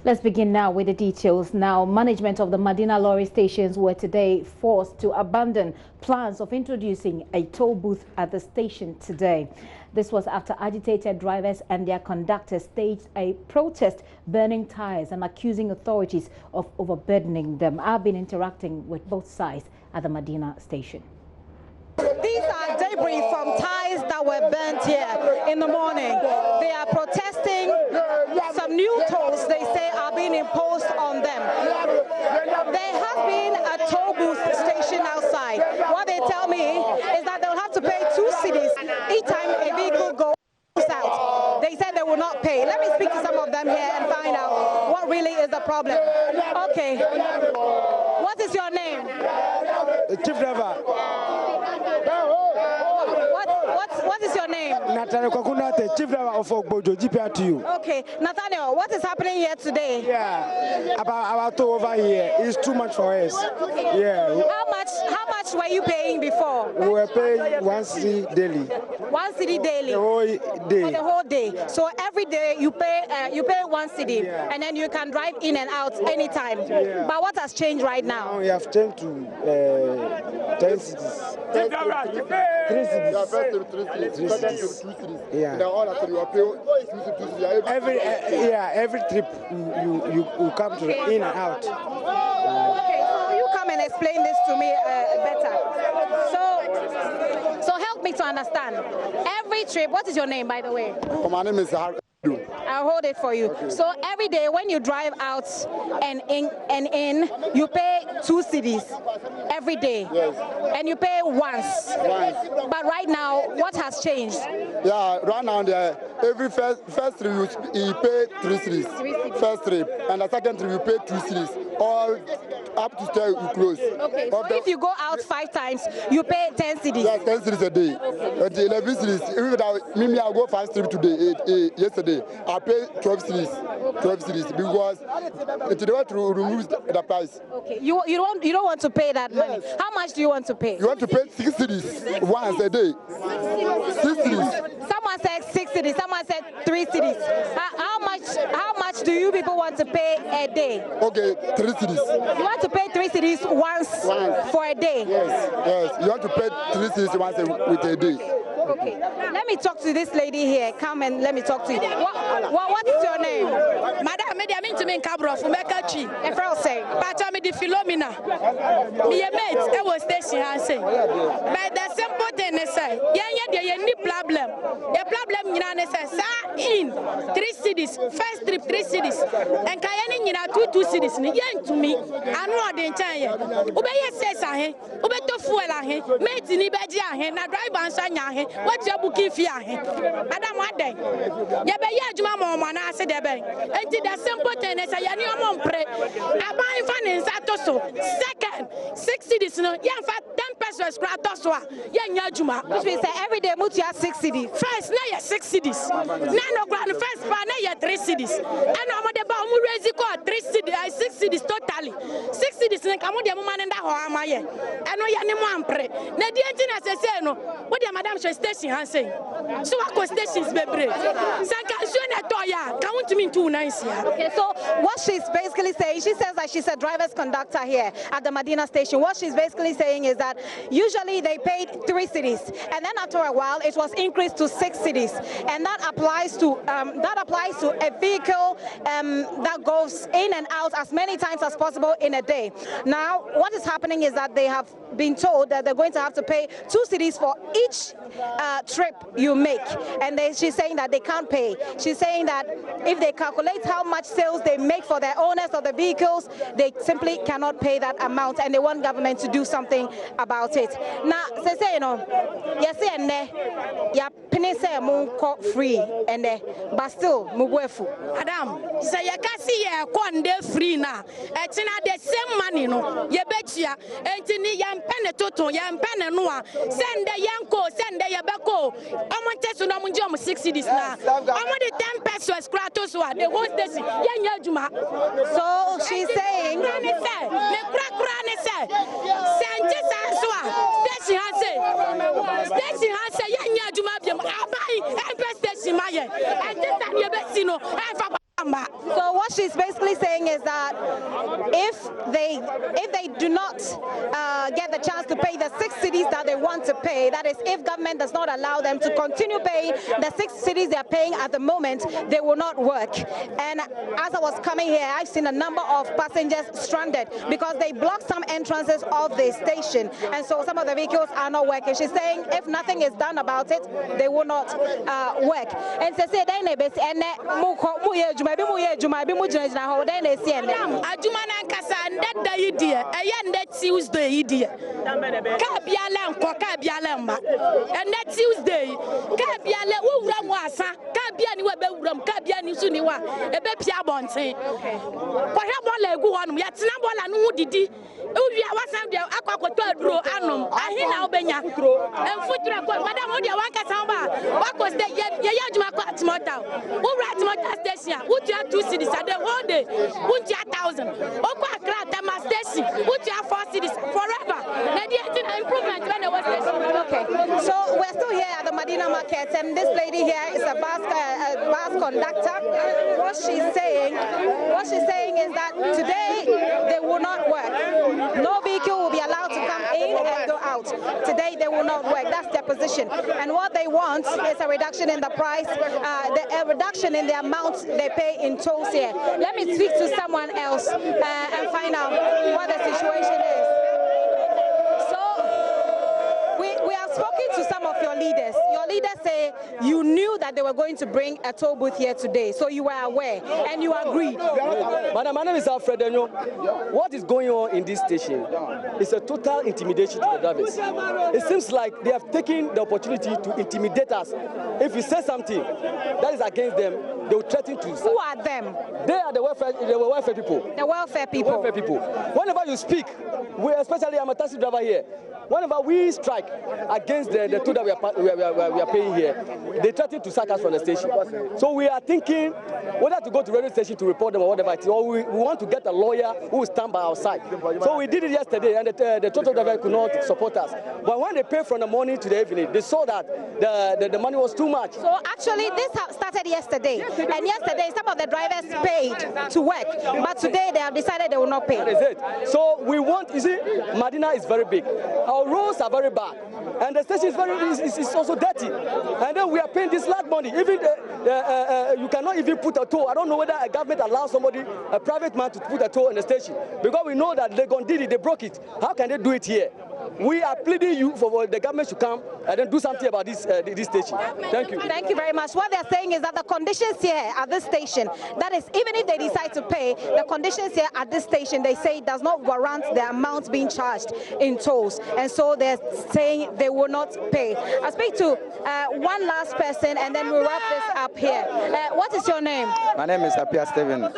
Let's begin now with the details. Now, management of the Madina lorry stations were today forced to abandon plans of introducing a toll booth at the station today. This was after agitated drivers and their conductors staged a protest, burning tires and accusing authorities of overburdening them. I've been interacting with both sides at the Madina station. These are debris from tires that were burnt here in the morning. They are protesting some new tolls they say are being imposed on them. There has been a toll booth station outside. What they tell me is that they'll have to pay 2 cedis each time a vehicle goes out. They said they will not pay. Let me speak to some of them here and find out what really is the problem. Okay. What is your name? Chief driver. What is your name? Nathaniel Kwakunate, chief driver of Ogbojo, GPRTU. Okay, Nathaniel, what is happening here today? Yeah, about our toll over here is too much for us. Yeah. How much were you paying before? We were paying 1 cedi daily. 1 cedi daily. The whole day. For the whole day. So every day you pay 1 cedi, yeah. And then you can drive in and out anytime. Yeah. But what has changed right now? Now we have changed to 10 cities. 3 cities. Yeah. Every trip you come to in and out. Okay, so you come and explain this to me better. So help me to understand. Every trip, what is your name, by the way? My name is I'll hold it for you. Okay. So every day when you drive out and in, you pay 2 cedis every day. Yes. And you pay once. But right now, what has changed? Yeah, right now every first trip you pay 3 cedis. First trip, and the second trip you pay 2 cedis. All up to stay you close. Okay. So if you go out 5 times, you pay 10 cedis. Yeah, 10 cedis a day. And 11 cedis. Even I go 5 trips today, yesterday. I pay 12 cities, because they want to remove the price. Okay, you don't want to pay that money. How much do you want to pay? You want to pay 6 cities once a day. 6 cities. Someone said 6 cities. Someone said 3 cities. How much do you people want to pay a day? Okay, 3 cities. You want to pay 3 cities once for a day? Yes. You want to pay 3 cities once with a day. Okay, let me talk to this lady here. Come and let me talk to you. What is your name? Madam, I mean to me Cabro from Mekachi. A friend say, but I mean the Philomena. Me a mate, I was station say. But the simple thing is say, there any problem. The problem in 3 cities, first trip 3 cities, and Kayani in 2 cities. Yen to me, I know the entire. Ubey says I Ubeto fuel mate in Ibadia, na drive and sanya. What's your booking fee? Madam, one day. Yabaya Mama, I said, and the simple thing is a young pray. I buy finance at Tosso. Second, 6 cities, no, 10 pesos, Gratoswa, young Yajuma. Which means that every day, Mutia 6 cities. First, now 6 cities. Nano grand first, but now 3 cities. And I'm the Bamu 3 cities, 6 cities totally. 6 cities, and come with the woman and the Hoamaya. I know Yanim pray. Nadiantina says, no, what the madam station has saying. So what stations be brave? Count me 2 nights here. Okay, so what she's basically saying, she says that she's a driver's conductor here at the Madina station. What she's basically saying is that usually they paid 3 cities, and then after a while it was increased to 6 cities, and that applies to a vehicle that goes in and out as many times as possible in a day. Now, what is happening is that they have been told that they're going to have to pay 2 cities for each trip you make, and she's saying that they can't pay. She's saying that if they calculate how much sales they make for their owners of the vehicles, they simply cannot pay that amount, and they want government to do something about it. Now, say you know, yes, and yeah, penny say free, and but still muwefu. Adam, say you can see a one free now. It's not the same money, no. You bet ya, and yam pen toto, yam pen noa. Send the yanko, send the yabako. I'm on test on Munjum 6 cities now. I'm on the 10 pesos, Kratos, the whole station. So she's saying, So what she's basically saying is that if they do not get the chance to pay the 6 cities that they want to pay, that is, if government does not allow them to continue paying the 6 cities they are paying at the moment, they will not work. And as I was coming here, I've seen a number of passengers stranded because they blocked some entrances of the station, and so some of the vehicles are not working. She's saying if nothing is done about it, they will not work. And she said, Tuesday, forever. Okay, so we're still here at the Madina market, and this lady here is a bus conductor. What she's saying is that today they will not work. No vehicle will be allowed to come in and go out. Today they will not work. That's their position. And what they want is a reduction in the price, a reduction in the amount they pay in tolls here. Let me speak to someone else and find out what the situation is. We have spoken to some of your leaders. Your leaders say you knew that they were going to bring a toll booth here today, so you were aware and you agreed. Madam, my name is Alfred. What is going on in this station is a total intimidation to the drivers. It seems like they have taken the opportunity to intimidate us. If we say something that is against them, they will threaten to. Who are them? They are the welfare people. The welfare people. Welfare people. Whenever you speak, especially I'm a taxi driver here. Whenever we strike against the toll that we are paying here, they threaten to sack us from the station. So we are thinking whether to go to the radio station to report them or whatever it is, or we want to get a lawyer who will stand by our side. So we did it yesterday, and the toll driver could not support us. But when they paid from the morning to the evening, they saw that the money was too much. So actually, this started yesterday, and yesterday some of the drivers paid to work, but today they have decided they will not pay. That is it. So we want, you see, Madina is very big. Our roads are very bad, and the station is also dirty. And then we are paying this large money. Even you cannot even put a toll. I don't know whether a government allows somebody, a private man, to put a toll in the station, because we know that they did it, they broke it. How can they do it here? We are pleading you for the government to come and then do something about this station. Thank you. Thank you very much. What they're saying is that the conditions here at this station, that is, even if they decide to pay, the conditions here at this station, they say does not warrant the amount being charged in tolls. And so they're saying they will not pay. I'll speak to one last person and then we'll wrap this up here. What is your name? My name is Apia Steven.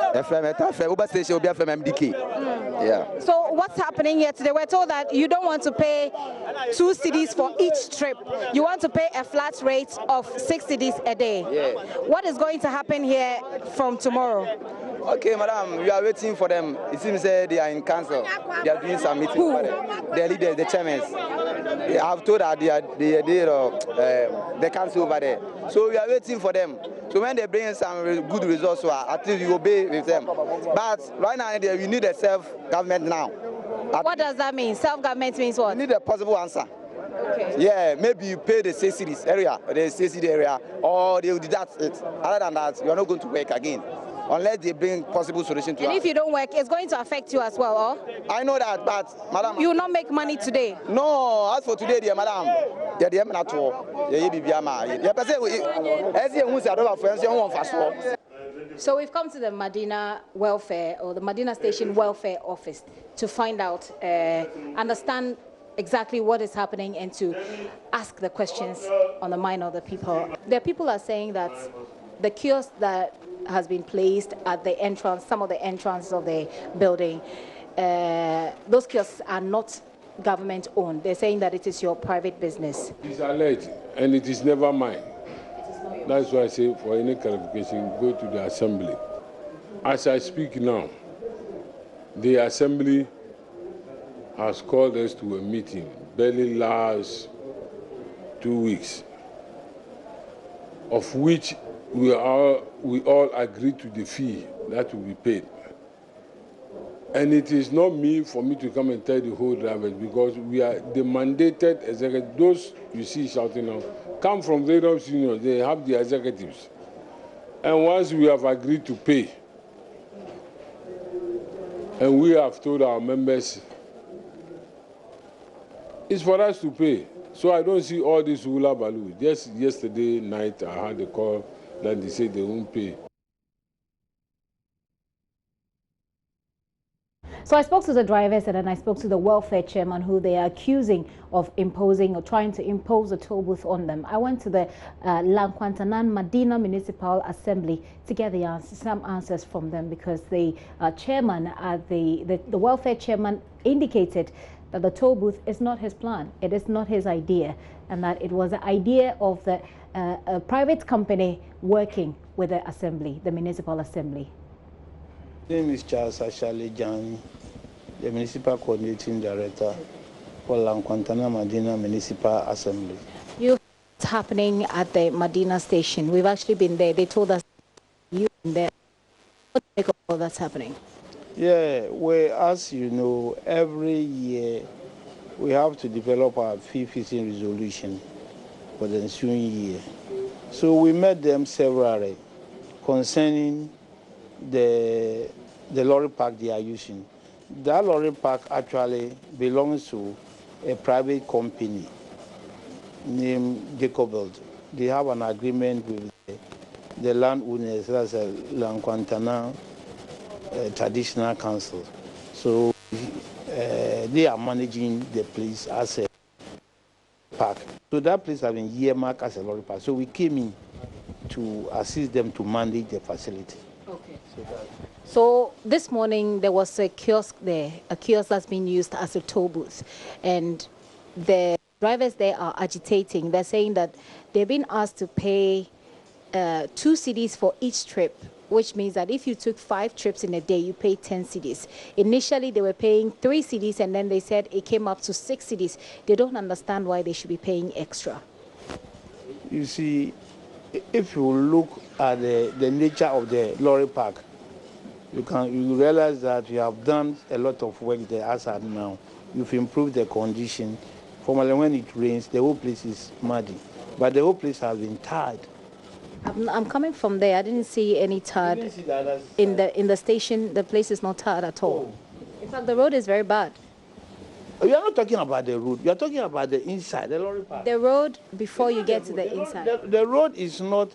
Uber station will be from MDK. Yeah. So what's happening here today? We're told that you don't want to pay 2 cedis for each trip. You want to pay a flat rate of 6 cedis a day. Yeah. What is going to happen here from tomorrow? Okay, madam, we are waiting for them. It seems they are in council. They are doing some meeting. Who? The leaders, the chairmen. I have told that they council over there. So we are waiting for them. So when they bring some good results, at least we obey with them. But right now, we need a self-government now. What does that mean? Self-government means what? We need a possible answer. Okay. Yeah, maybe you pay the 6 cities area, the 6 city area, or they will deduct it. Other than that, you are not going to work again, unless they bring possible solution to us. And if you don't work, it's going to affect you as well, or? I know that, but madam, you will not make money today. No, as for today, dear madam, they are not all. So we've come to the Madina welfare, or the Madina station welfare office, to find out, understand exactly what is happening and to ask the questions on the mind of the people. The people are saying that the kiosk that has been placed at the entrance, some of the entrances of the building, those kiosks are not government owned. They're saying that it is your private business. It's alleged, and it is never mine. That's why I say for any clarification, go to the assembly. As I speak now, the assembly has called us to a meeting, barely last 2 weeks, of which we all agreed to the fee that will be paid. And it is not me for me to come and tell the whole drivers, because we are the mandated executive. Those you see shouting now come from various unions. They have the executives. And once we have agreed to pay, and we have told our members, it's for us to pay. So I don't see all this hula baloo. Just yesterday night, I had a call that they said they won't pay. So I spoke to the drivers and then I spoke to the welfare chairman, who they are accusing of imposing or trying to impose a toll booth on them. I went to the Madina Municipal Assembly to get some answers from them, because the chairman, the welfare chairman, indicated that the toll booth is not his plan. It is not his idea, and that it was the idea of the a private company working with the assembly, the municipal assembly. My name is Charles Ashale Jani, the Municipal Coordinating Director for Lankwantana Madina Municipal Assembly. What's happening at the Madina station? We've actually been there. They told us you've been there. What do you make of all that's happening? Yeah, well, as you know, every year we have to develop our fee-fixing resolution for the ensuing year. So we met them severally concerning the lorry park they are using. That lorry park actually belongs to a private company named Jacobeld. They have an agreement with the landowners, that's a Lankwantana Traditional Council. So they are managing the place as a park. So that place has been earmarked as a lorry park. So we came in to assist them to manage the facility. Okay. So this morning there was a kiosk there, a kiosk that's been used as a toll booth, and the drivers there are agitating. They're saying that they've been asked to pay 2 cedis for each trip, which means that if you took 5 trips in a day, you pay 10 cedis. Initially, they were paying 3 cedis, and then they said it came up to 6 cedis. They don't understand why they should be paying extra. You see, if you look at the nature of the lorry park, you realize that you have done a lot of work there as at now. You've improved the condition. Formerly, when it rains, the whole place is muddy, but the whole place has been tarred. I'm coming from there. I didn't see any tarred in the station. The place is not tarred at all. In fact, the road is very bad. You are not talking about the road. You are talking about the inside, the lorry park. The road before you get to the inside. The road is not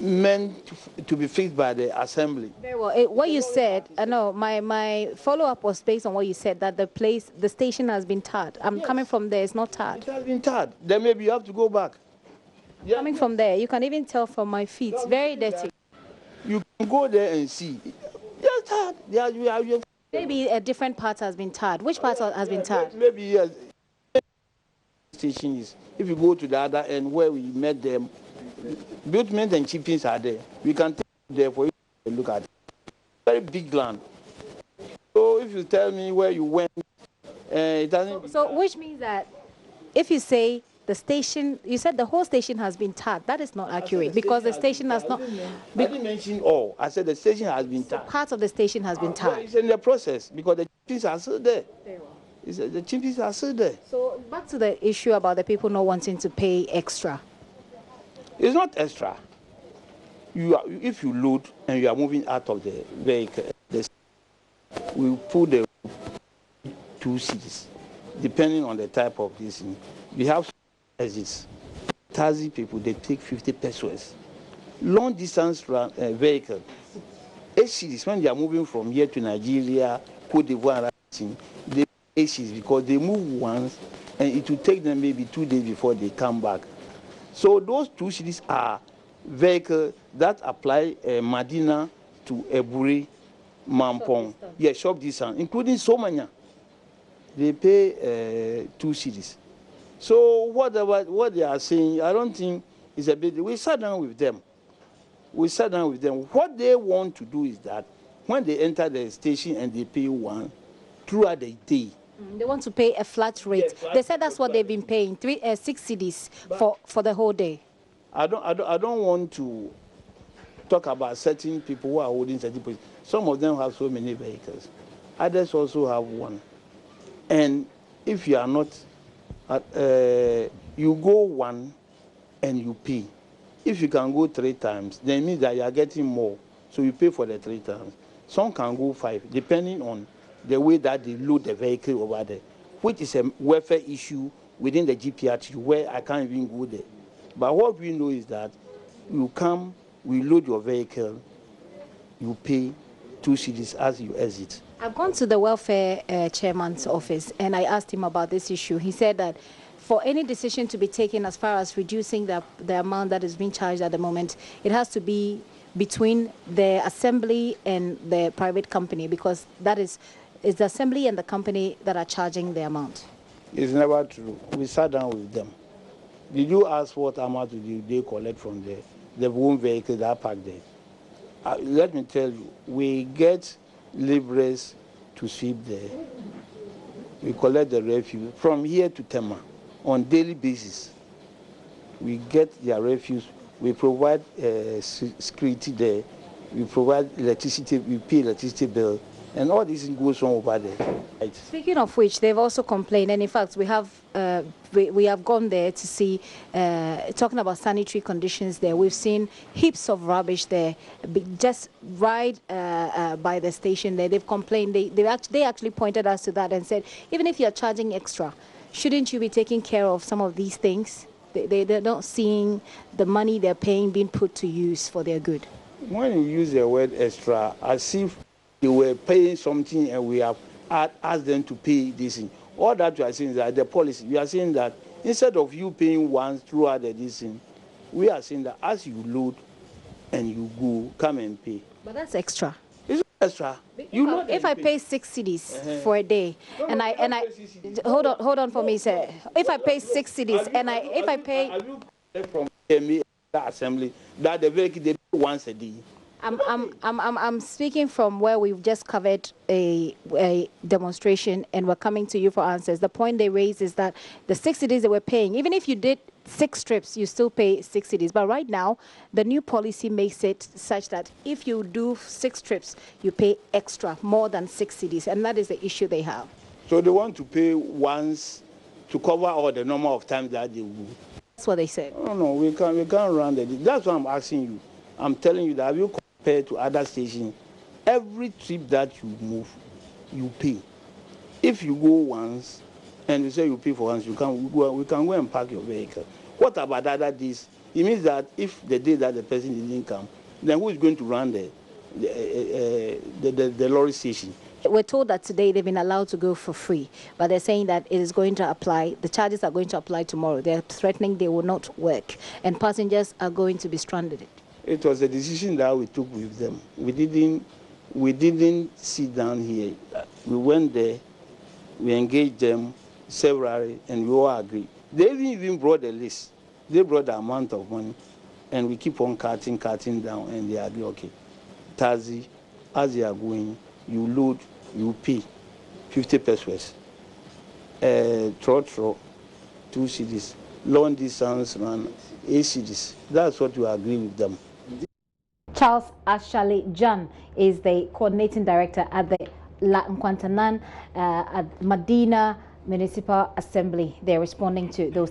meant to be fixed by the assembly. Very well. What you said, no, my follow-up was based on what you said, that the station has been tarred. I'm coming from there. It's not tarred. It has been tarred. Then maybe you have to go back. Coming from there, you can even tell from my feet. It's very dirty. You can go there and see. Yes, tarred. Maybe a different part has been tarred. Which part has been tarred? Maybe yes. Station is. If you go to the other end where we met them, buildings and chippings are there. We can take you there for you to look at it. Very big land. So if you tell me where you went, it doesn't. So which means that if you say the station, you said the whole station has been tarred. That is not accurate, because the station has not. I didn't mention all. I said the station has been tarred. Part of the station has been tarred. It's in the process because the chippings are still there. The chippings are still there. So back to the issue about the people not wanting to pay extra. It's not extra. If you load and you are moving out of the vehicle, we put the 2 cedis, depending on the type of this. We have exits. Taxi people, they take 50 pesos. Long distance vehicle, 8 cedis, when they are moving from here to Nigeria, Cote d'Ivoire, they pay 8 cedis because they move once and it will take them maybe 2 days before they come back. So those 2 cities are vehicles that apply Madina to Eburi, Mampong. Yes, short distance, including Somanya. They pay 2 cities. So what they are saying, I don't think is a bit. We sat down with them. What they want to do is that when they enter the station and they pay 1 throughout the day. They want to pay a flat rate. They said that's what they've been paying, 6 cedis for the whole day. I don't want to talk about certain people who are holding certain positions. Some of them have so many vehicles. Others also have one. And if you are not, you go one and you pay. If you can go 3 times, then it means that you are getting more. So you pay for the 3 times. Some can go 5, depending on the way that they load the vehicle over there, which is a welfare issue within the GPRT where I can't even go there. But what we know is that you come, we load your vehicle, you pay 2 cedis as you exit. I've gone to the welfare chairman's office and I asked him about this issue. He said that for any decision to be taken as far as reducing the amount that is being charged at the moment, it has to be between the assembly and the private company, because that is the assembly and the company that are charging the amount. It's never true. We sat down with them. Did you ask what amount do they collect from the own vehicle that are parked there? Let me tell you, we get laborers to sweep there. We collect the refuse from here to Tema on daily basis. We get their refuse. We provide security there. We provide electricity. We pay electricity bill, and all this goes on over there. Right. Speaking of which, they've also complained, and in fact, we have gone there to see, talking about sanitary conditions there. We've seen heaps of rubbish there, just right by the station there. They've complained. They actually pointed us to that and said, even if you're charging extra, shouldn't you be taking care of some of these things? They're not seeing the money they're paying being put to use for their good. When you use the word extra, as if they were paying something and we have asked them to pay this thing. All that we are saying is that the policy, we are saying that instead of you paying once throughout this thing, we are saying that as you load and you go, come and pay. But that's extra. It's extra. If I pay 6 cedis for a day, and I hold on for me, sir. If I pay 6 cedis and if I pay from the assembly that the vehicle they pay once a day. I'm speaking from where we've just covered a demonstration and we're coming to you for answers. The point they raised is that the 6 cedis they were paying, even if you did 6 trips, you still pay 6 cedis. But right now, the new policy makes it such that if you do 6 trips, you pay extra, more than 6 cedis. And that is the issue they have. So they want to pay once to cover all the number of times that they will. That's what they said. No, we can't run that. That's what I'm asking you. I'm telling you that have you compared to other stations, every trip that you move, you pay. If you go once, and you say you pay for once, we can go and park your vehicle. What about other days? It means that if the day that the person didn't come, then who is going to run the lorry station? We're told that today they've been allowed to go for free, but they're saying that it is going to apply, the charges are going to apply tomorrow. They're threatening they will not work, and passengers are going to be stranded. It was a decision that we took with them. We didn't sit down here. We went there, we engaged them severally, and we all agreed. They even brought the list. They brought the amount of money, and we keep on cutting down, and they agree, okay, taxi, as they are going, you load, you pay 50 pesos. Trotro, 2 cedis. Long distance run, 8 cedis. That's what we agree with them. Charles Ashali John is the coordinating director at the La Nkwantanan at Madina Municipal Assembly. They're responding to those things.